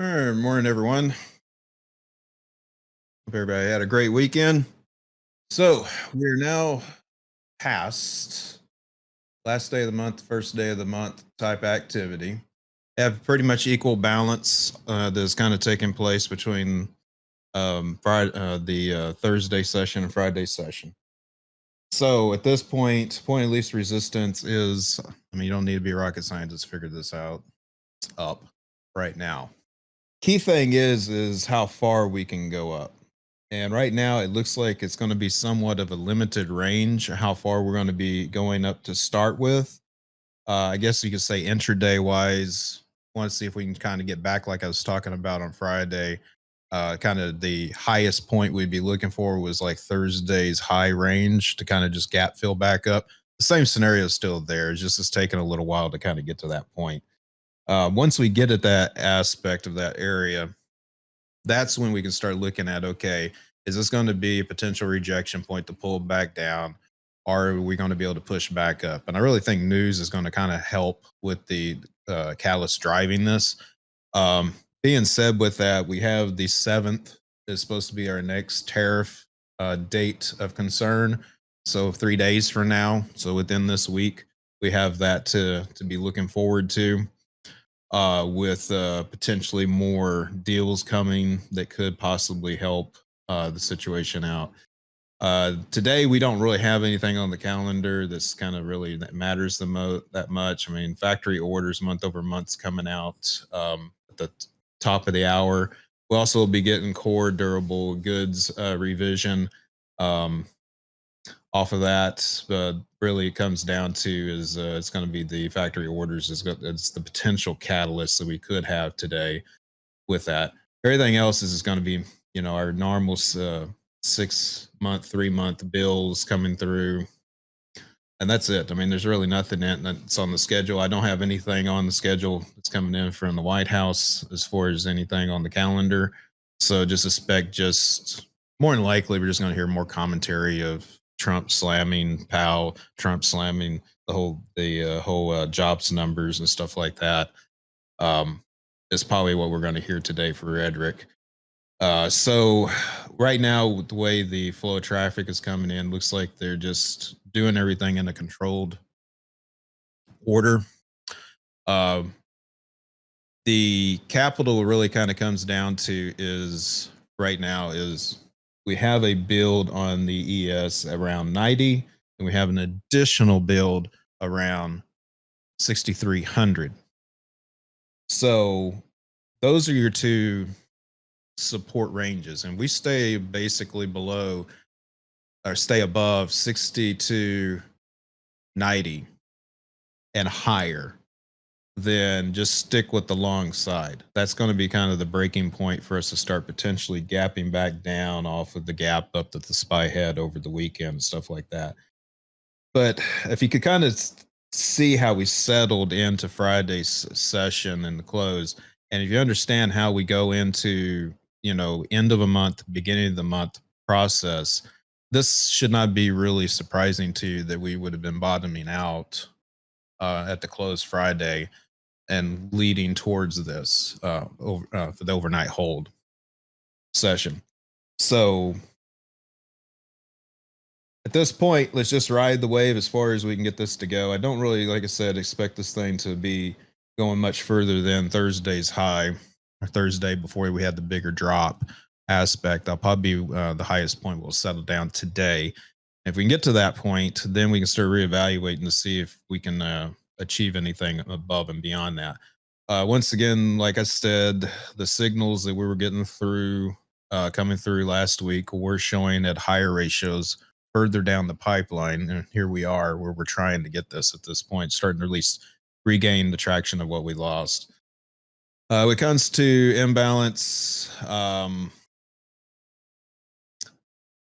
All right, morning, everyone. Hope everybody had a great weekend. So we're now past last day of the month, first day of the month type activity. Have pretty much equal balance that's kind of taking place between Friday, the Thursday session and Friday session. So at this point of least resistance is, I mean, you don't need to be a rocket scientist to figure this out. It's up right now. Key thing is how far we can go up. And right now, it looks like it's going to be somewhat of a limited range, how far we're going to be going up to start with. I guess you could say intraday wise, want to see if we can kind of get back, like I was talking about on Friday. Kind of the highest point we'd be looking for was like Thursday's high range to kind of just gap fill back up. The same scenario is still there. It's taking a little while to kind of get to that point. Once we get at that aspect of that area, that's when we can start looking at, okay, is this going to be a potential rejection point to pull back down? Or are we going to be able to push back up? And I really think news is going to kind of help with the catalyst driving this. Being said, with that, we have the 7th is supposed to be our next tariff date of concern. So 3 days from now, so within this week, we have that to be looking forward to, with potentially more deals coming that could possibly help the situation out. Today, we don't really have anything on the calendar that's kind of really that matters that much. I mean, factory orders month over month's coming out at the top of the hour. We also will be getting core durable goods revision. Um, Off of that, really it comes down to is it's going to be the factory orders. It's the potential catalyst that we could have today with that. Everything else is going to be, our normal 6 month, 3 month bills coming through, and that's it. I mean, there's really nothing that's on the schedule. I don't have anything on the schedule that's coming in from the White House as far as anything on the calendar. So just expect, just more than likely, we're just going to hear more commentary of Trump slamming Powell, Trump slamming the whole jobs numbers and stuff like that. Um, is probably what we're going to hear today for rhetoric. So right now, with the way the flow of traffic is coming in, looks like they're just doing everything in a controlled order. Uh, the capital really kind of comes down to is right now is we have a build on the ES around 90, and we have an additional build around 6,300. So those are your two support ranges, and we stay basically below or stay above 60 to 90 and higher, then just stick with the long side. That's going to be kind of the breaking point for us to start potentially gapping back down off of the gap up that the SPY had over the weekend and stuff like that. But if you could kind of see how we settled into Friday's session and the close, and if you understand how we go into, end of a month, beginning of the month process, this should not be really surprising to you that we would have been bottoming out at the close Friday and leading towards this for the overnight hold session. So at this point, let's just ride the wave as far as we can get this to go. I don't really, like I said, expect this thing to be going much further than Thursday's high, or Thursday before we had the bigger drop aspect. I'll probably be the highest point will settle down today. If we can get to that point, then we can start reevaluating to see if we can achieve anything above and beyond that. Once again, like I said, the signals that we were getting through, coming through last week, were showing at higher ratios further down the pipeline. And here we are where we're trying to get this at this point, starting to at least regain the traction of what we lost. When it comes to imbalance,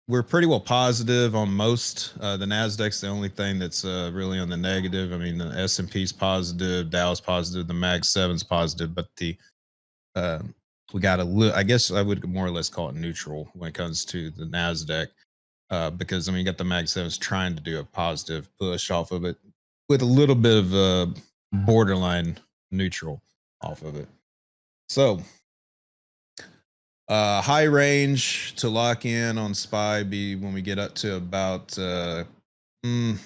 we're pretty well positive on most. The Nasdaq's the only thing that's really on the negative. I mean, the S&P's positive, Dow's positive, the Mag 7's positive, but the uh, we got I guess I would more or less call it neutral when it comes to the Nasdaq, because I mean, you got the Mag 7's trying to do a positive push off of it with a little bit of borderline neutral off of it. So High range to lock in on SPY be when we get up to about mm,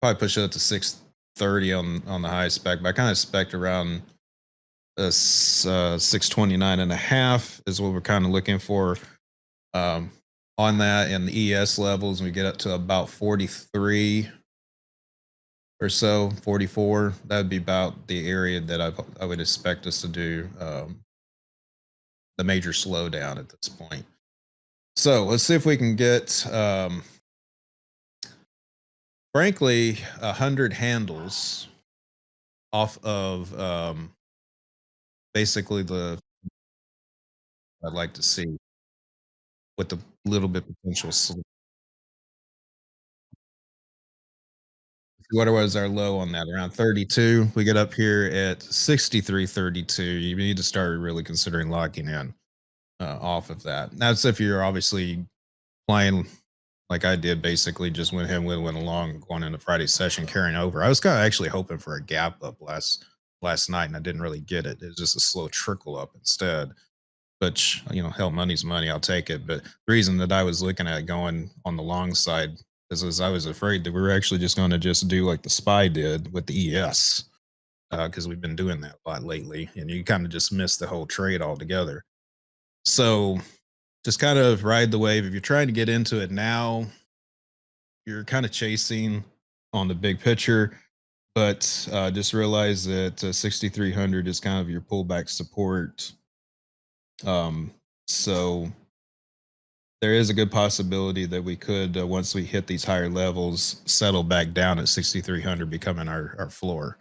probably push it up to 630 on the high spec, but I kind of expect around 629 and a half is what we're kind of looking for um, on that. And the ES levels, we get up to about 43 or so, 44. That would be about the area that I would expect us to do the major slowdown at this point. So let's see if we can get, frankly, 100 handles off of basically the I'd like to see with a little bit potential. What was our low on that? Around 32. We get up here at 63.32. You need to start really considering locking in off of that. That's if you're obviously playing like I did, basically just went along, going into Friday's session, carrying over. I was kind of actually hoping for a gap up last night, and I didn't really get it. It was just a slow trickle up instead. But hell, money's money. I'll take it. But the reason that I was looking at going on the long side is I was afraid that we were actually just going to just do like the SPY did with the ES, because we've been doing that a lot lately, and you kind of just miss the whole trade altogether. So just kind of ride the wave. If you're trying to get into it now, you're kind of chasing on the big picture, but just realize that 6,300 is kind of your pullback support. So there is a good possibility that we could, once we hit these higher levels, settle back down at 6,300, becoming our floor.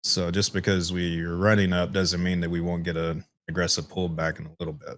So just because we are running up doesn't mean that we won't get an aggressive pullback in a little bit.